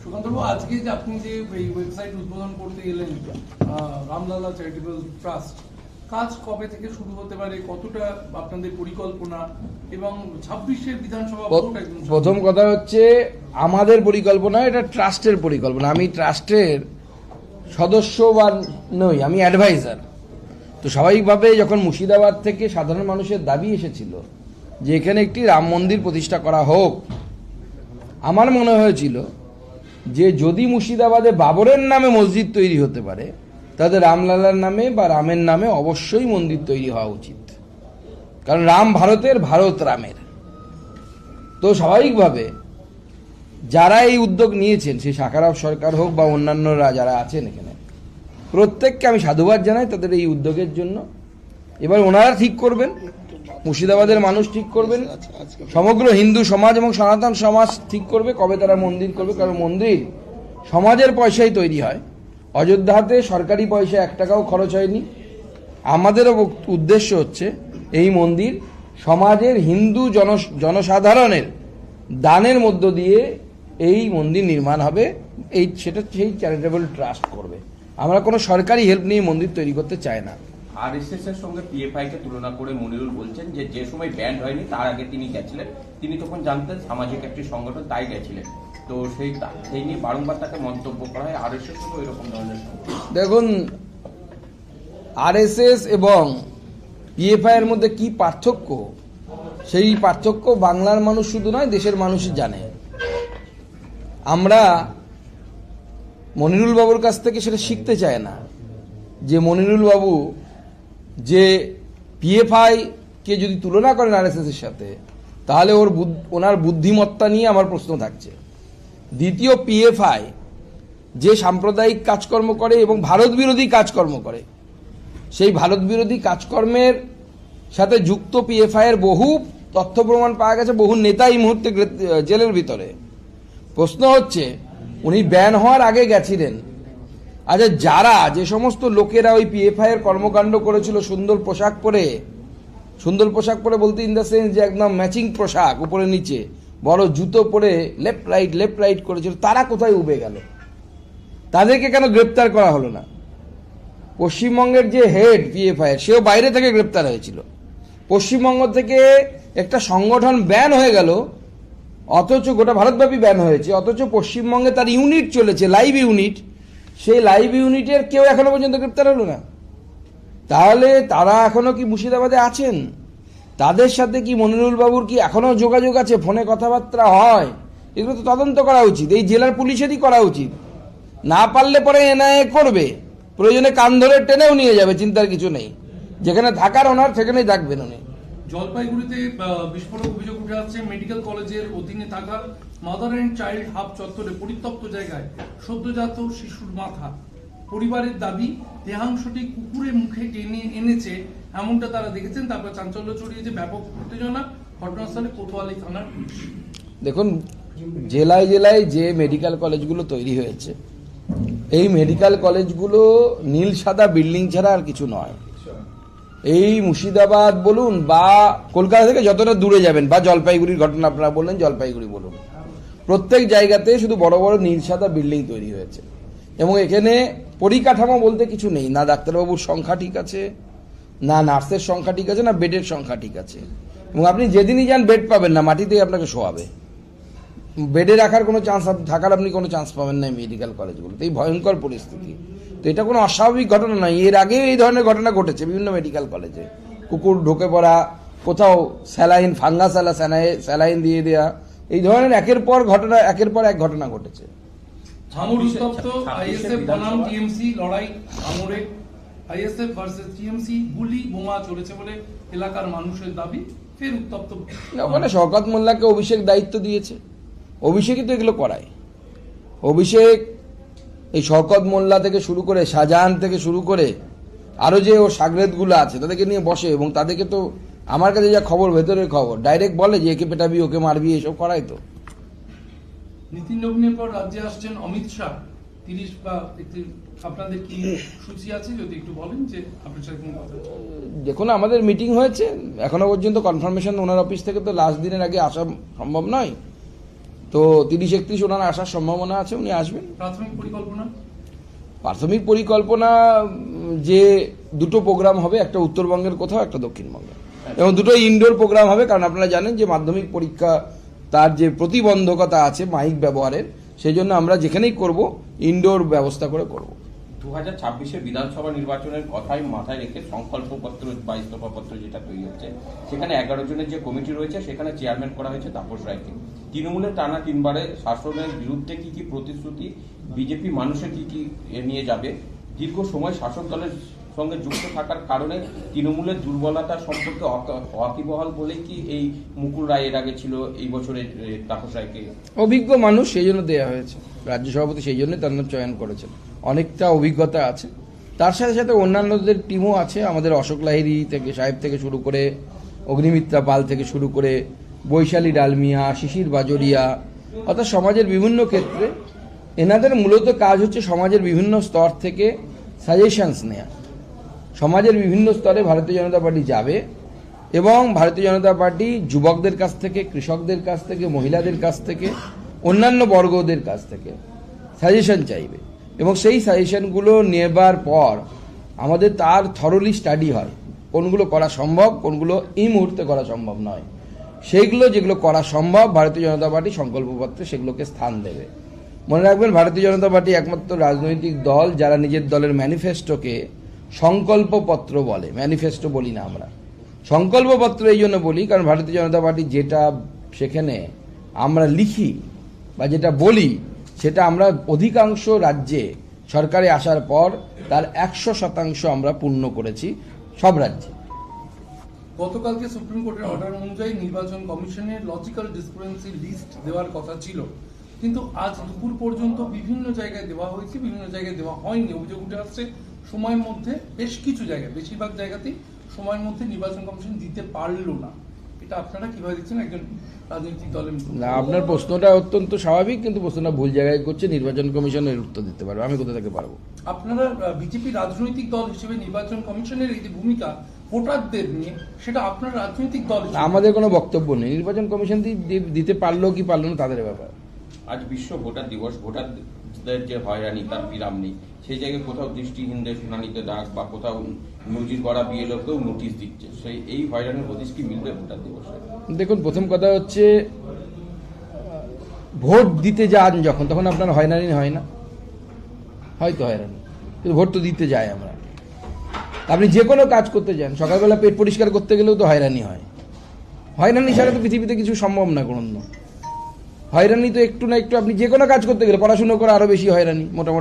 সুকান্তবাবু, আজকে যে আপনি যে এই ওয়েবসাইট উদ্বোধন করতে এলেন রামলালা চ্যারিটেবল ট্রাস্ট, কাজ কবে থেকে শুরু হতে পারে, কতটা আপনাদের পরিকল্পনা, এবং 26-এর বিধানসভা ভোট একদম প্রথম কথা হচ্ছে আমাদের পরিকল্পনা, এটা ট্রাস্টের পরিকল্পনা। আমি ট্রাস্টের সদস্য বা নই, আমি অ্যাডভাইজার। তো স্বাভাবিকভাবে যখন মুর্শিদাবাদ থেকে সাধারণ মানুষের দাবি এসেছিল যে এখানে একটি রাম মন্দির প্রতিষ্ঠা করা হোক, আমার মনে হয়েছিল যে যদি মুর্শিদাবাদে বাবরের নামে মসজিদ তৈরি হতে পারে, তাহলে রামলালার নামে বা রামের নামে অবশ্যই মন্দির তৈরি হওয়া উচিত। কারণ রাম ভারতের, ভারত রামের। তো স্বাভাবিকভাবে যারা এই উদ্যোগ নিয়েছেন, সেই শাখারাব সরকার হোক বা অন্যান্যরা যারা আছেন এখানে, প্রত্যেককে আমি সাধুবাদ জানাই তাদের এই উদ্যোগের জন্য। এবার ওনারা ঠিক করবেন, মুর্শিদাবাদের মানুষ ঠিক করবেন, সমগ্র হিন্দু সমাজ এবং সনাতন সমাজ ঠিক করবে কবে তারা মন্দির করবে। কারণ মন্দির সমাজের পয়সায় তৈরি হয়, অযোধ্যাতে সরকারি পয়সা 1 টাকাও খরচ হয়নি। আমাদেরও উদ্দেশ্য হচ্ছে এই মন্দির সমাজের হিন্দু জনসাধারণের দানের মধ্য দিয়ে এই মন্দির নির্মাণ হবে। সেটা সেই চ্যারিটেবল ট্রাস্ট করবে। আমরা কোনো সরকারি হেল্প নিয়ে মন্দির তৈরি করতে চাই না। আরএসএস এর সঙ্গে পিএফআই কে তুলনা করে মনিরুল বলছেন যে যে সময় ব্যান্ড হয়নি তার আগে তিনি গেছিলেন, তিনি তখন জানতেন সামাজিক একটি সংগঠন, তাই গেছিলেন। তো সেই নিয়ে বারংবার তাকে মন্তব্য করা হয়। আরএসএস ও এরকম ধরনের। দেখুন, আরএসএস এবং পিএফআই এর মধ্যে কি পার্থক্য, সেই পার্থক্য বাংলার মানুষ শুধু নয়, দেশের মানুষই জানে। আমরা মনিরুল বাবুর কাছ থেকে সেটা শিখতে চাই না যে মনিরুল বাবু যে পিএফআই কে যদি তুলনা করেন আরএসএস এর সাথে, তাহলে ওনার বুদ্ধিমত্তা নিয়ে আমার প্রশ্ন থাকছে। দ্বিতীয়, পিএফআই যে সাম্প্রদায়িক কাজকর্ম করে এবং ভারত বিরোধী কাজকর্ম করে, সেই ভারত বিরোধী কাজকর্মের সাথে যুক্ত পিএফআই এর বহু তথ্য প্রমাণ পাওয়া গেছে, বহু নেতা এই মুহূর্তে জেলের ভিতরে। প্রশ্ন হচ্ছে, উনি ব্যান হওয়ার আগে গেছিলেন। আচ্ছা, যে সমস্ত লোকেরা ওই পিএফআই এর কর্মকাণ্ড করেছিল সুন্দর পোশাক পরে বলতে ইন দ্য সেন্স যে একদম ম্যাচিং পোশাক উপরে নিচে, বড় জুতো পরে লেফট রাইট করেছিল, তারা কোথায় উবে গেল? তাদেরকে কেন গ্রেপ্তার করা হলো না? পশ্চিমবঙ্গের যে হেড পিএফআই এর, সেও বাইরে থেকে গ্রেপ্তার হয়েছিল। পশ্চিমবঙ্গ থেকে একটা সংগঠন ব্যান হয়ে গেল, অথচ গোটা ভারতব্যাপী ব্যান হয়েছে, অথচ পশ্চিমবঙ্গে তার ইউনিট চলেছে, লাইভ ইউনিট। সেই লাইভ ইউনিটের কেউ এখনো পর্যন্ত গ্রেপ্তার হলো না। তাহলে তারা এখনো কি মুর্শিদাবাদে আছেন? তাদের সাথে কি মনিরুল বাবুর কি এখনো যোগাযোগ আছে? ফোনে কথাবার্তা হয়? এগুলো তো তদন্ত করা উচিত, এই জেলার পুলিশেরই করা উচিত। না পারলে পরে এনআইএ করবে, প্রয়োজনে কান ধরে টেনেও নিয়ে যাবে, চিন্তার কিছু নেই। যেখানে থাকার ওনার সেখানেই থাকবেন উনি। জলপাইগুড়িতে বিস্ফোরক অভিযোগ উঠে আসছে। মেডিকেল কলেজের অধীনে থাকা মাদার অ্যান্ড চাইল্ড হাব চত্বরে পরিত্যক্ত জায়গায় সদ্যজাত শিশুর মাথা। পরিবারের দাবি, দেহাংশটি কুকুরের মুখে টেনে এনেছে, এমনটা তারা দেখেছেন। তারপর চাঞ্চল্য ছড়িয়েছে, ব্যাপক উত্তেজনা। ঘটনাস্থলে কোতোয়ালি থানার পুলিশ। দেখুন, জেলায় জেলায় যে মেডিকেল কলেজগুলো তৈরি হয়েছে, এই মেডিকেল কলেজগুলো নীল সাদা বিল্ডিং ছাড়া আর কিছু নয়। এই মুর্শিদাবাদ বলুন বা কলকাতা থেকে যতটা দূরে যাবেন, বা জলপাইগুড়ির ঘটনা আপনারা বললেন, জলপাইগুড়ি বলুন, প্রত্যেক জায়গাতে শুধু বড় বড় নীল সাদা বিল্ডিং তৈরি হয়েছে। এবং এখানে পরিকাঠামো বলতে কিছু নেই। না ডাক্তারবাবুর সংখ্যা ঠিক আছে, না নার্সের সংখ্যা ঠিক আছে, না বেডের সংখ্যা ঠিক আছে। এবং আপনি যেদিনই যান বেড পাবেন না, মাটিতেই আপনাকে শোয়াবে। বেডে রাখার কোনো চান্স, থাকার আপনি কোনো চান্স পাবেন না মেডিকেল কলেজগুলোতে। এই ভয়ঙ্কর পরিস্থিতি। তো এটা কোনো অস্বাভাবিক ঘটনা নয়, এর আগেও এই ধরনের ঘটনা ঘটেছে বিভিন্ন মেডিকেল কলেজে। কুকুর ঢুকে পড়া, কোথাও স্যালাইন, ফাঙ্গাস আলা স্যালাইন দিয়ে দেওয়া, এই ধরনের একের পর এক ঘটনা ঘটেছে। ভাঙড় উত্তপ্ত, আইএসএফ বনাম টিএমসি লড়াই ভাঙড়ে। আইএসএফ ভার্সেস টিএমসি, গুলি বোমা চলেছে বলে এলাকার মানুষের দাবি। ফের উত্তপ্ত। ওখানে শওকত মোল্লাকে অভিষেক দায়িত্ব দিয়েছে, অভিষেকই তো এগুলো করায়। অভিষেক এই শওকত মোল্লা থেকে শুরু করে, শাহজাহান থেকে শুরু করে আরো যে ওর সাগরেদগুলো আছে, তাদেরকে নিয়ে বসে এবং তাদেরকে তো আমার কাছে যা খবর, ভেতরের খবর, ডাইরেক্ট বলে যে একে পেটাবি, ওকে মারবি, এসব করাই তো। নীতিন নবীনের পর রাজ্যে আসছেন অমিত শাহ। 30 বা আপনাদের কি সূচি আছে, যদি একটু বলেন যে আপনার সাথে কোনো কথা। দেখুন, আমাদের মিটিং হয়েছে, এখনো পর্যন্ত কনফার্মেশন ওনার অফিস থেকে তো লাস্ট দিনের আগে আসা সম্ভব নয়। তো 30-31 ওনার আসার সম্ভাবনা আছে, উনি আসবেন। প্রাথমিক পরিকল্পনা প্রাথমিক পরিকল্পনা যে দুটো প্রোগ্রাম হবে, একটা উত্তরবঙ্গের কোথাও, একটা দক্ষিণবঙ্গে, এবং দুটো ইনডোর প্রোগ্রাম হবে। কারণ আপনারা জানেন যে মাধ্যমিক পরীক্ষা তার যে প্রতিবন্ধকতা আছে মাইক ব্যবহারের, সেই জন্য আমরা যেখানেই করব ইনডোর ব্যবস্থা করে করব। 2026-এর বিধানসভা নির্বাচনের কথাই মাথায় রেখে সংকল্পপত্র বা ইস্তফাপত্র যেটা তৈরি হচ্ছে, সেখানে 11 জনের যে কমিটি রয়েছে সেখানে চেয়ারম্যান করা হয়েছে তাপস রায়কে। তৃণমূলের টানা 3 বারে শাসনের বিরুদ্ধে কি কি প্রতিশ্রুতি বিজেপি মানুষের কি কি নিয়ে যাবে? দীর্ঘ সময় শাসক দলের সঙ্গে যুক্ত থাকার কারণে তৃণমূলের দুর্বলতা সম্পর্কে ওয়াকিবহাল বলেই কি এই মুকুল রায় এর আগে ছিল, এই বছরের তাপস রায়কে অভিজ্ঞ মানুষ সেই জন্য দেওয়া হয়েছে, রাজ্য সভাপতি সেই জন্য তার নাম চয়ন করেছেন, অনেকটা অভিজ্ঞতা আছে। তার সাথে সাথে অন্যান্যদের টিমও আছে, আমাদের অশোক লাহিড়ী সাহেব থেকে শুরু করে, অগ্নিমিত্রা পাল থেকে শুরু করে, বৈশালী ডালমিয়া, শিশির বাজরিয়া, অর্থাৎ সমাজের বিভিন্ন ক্ষেত্রে এনাদের মূলত কাজ হচ্ছে সমাজের বিভিন্ন স্তর থেকে সাজেশনস নেওয়া। সমাজের বিভিন্ন স্তরে ভারতীয় জনতা পার্টি যাবে এবং ভারতীয় জনতা পার্টি যুবকদের কাছ থেকে, কৃষকদের কাছ থেকে, মহিলাদের কাছ থেকে, অন্যান্য বর্গদের কাছ থেকে সাজেশন চাইবে, এবং সেই সাজেশনগুলো নেবার পর আমাদের তার থরলি স্টাডি হয়, কোনগুলো করা সম্ভব, কোনগুলো এই মুহূর্তে করা সম্ভব নয়। সেইগুলো যেগুলো করা সম্ভব ভারতীয় জনতা পার্টি সংকল্পপত্রে সেগুলোকে স্থান দেবে। মনে রাখবেন, ভারতীয় জনতা পার্টি একমাত্র রাজনৈতিক দল যারা নিজের দলের ম্যানিফেস্টোকে সংকল্পপত্র বলে, ম্যানিফেস্টো বলি না আমরা। সংকল্পপত্র এই জন্য বলি কারণ ভারতীয় জনতা পার্টি যেটা সেখানে আমরা লিখি বা যেটা বলি, সেটা আমরা অধিকাংশ রাজ্যে সরকারে আসার পর তার 100% আমরা পূর্ণ করেছি সব রাজ্যে। গতকালকে সুপ্রিম কোর্টের অর্ডার অনুযায়ী নির্বাচন কমিশনের লজিক্যাল ডিসক্রিপেন্সি লিস্ট দেওয়ার কথা ছিল, কিন্তু আজ দুপুর পর্যন্ত বিভিন্ন জায়গায় দেওয়া হয়েছে, বিভিন্ন জায়গায় দেওয়া হয়নি। অভিযোগ উঠে আসছে সময়ের মধ্যে বেশ কিছু জায়গায়, বেশিরভাগ জায়গাতেই সময়ের মধ্যে নির্বাচন কমিশন দিতে পারলো না। এটা আপনারা কিভাবে দিচ্ছেন একজন রাজনৈতিক দলের? না, আপনার প্রশ্নটা অত্যন্ত স্বাভাবিক, কিন্তু প্রশ্নটা ভুল জায়গায় করছে। নির্বাচন কমিশনের উত্তর দিতে পারবো, আমি কোথা থেকে পারবো? আপনারা বিজেপি রাজনৈতিক দল হিসেবে নির্বাচন কমিশনের এই যে ভূমিকা ভোটারদের নিয়ে, সেটা আপনার রাজনৈতিক দল হিসেবে আমাদের কোনো বক্তব্য নেই। নির্বাচন কমিশন দিতে পারলো কি পারলো না তাদের ব্যাপার। আজ বিশ্ব ভোটার দিবস, ভোটারদের যে হয়রানি তার বিরাম নেই। সেই জায়গায় কোথাও দৃষ্টিহীনদের শুনানিতে ডাক বা কোথাও নজির করা বিএলওকেও নোটিশ দিচ্ছে, সেই এই হয়রানির হদিশ কি মিলবে ভোটার দিবসে? দেখুন, প্রথম কথা হচ্ছে ভোট দিতে যান যখন, তখন আপনার হয়রানি হয় না? হয়তো হয়রানি, কিন্তু ভোট তো দিতে যাই আমরা। আপনি যে কোনো কাজ করতে যান, সকালবেলা পেট পরিষ্কার করতে গেলেও তো হয়রানি হয়। হয়রানি ছাড়া তো পৃথিবীতে কিছু সম্ভব না কোনো। হয়রানি তো একটু না একটু, আপনি যে কোনো কাজ করতে গেলে, পড়াশুনো করে আরো বেশি হয়রানি মোটামুটি।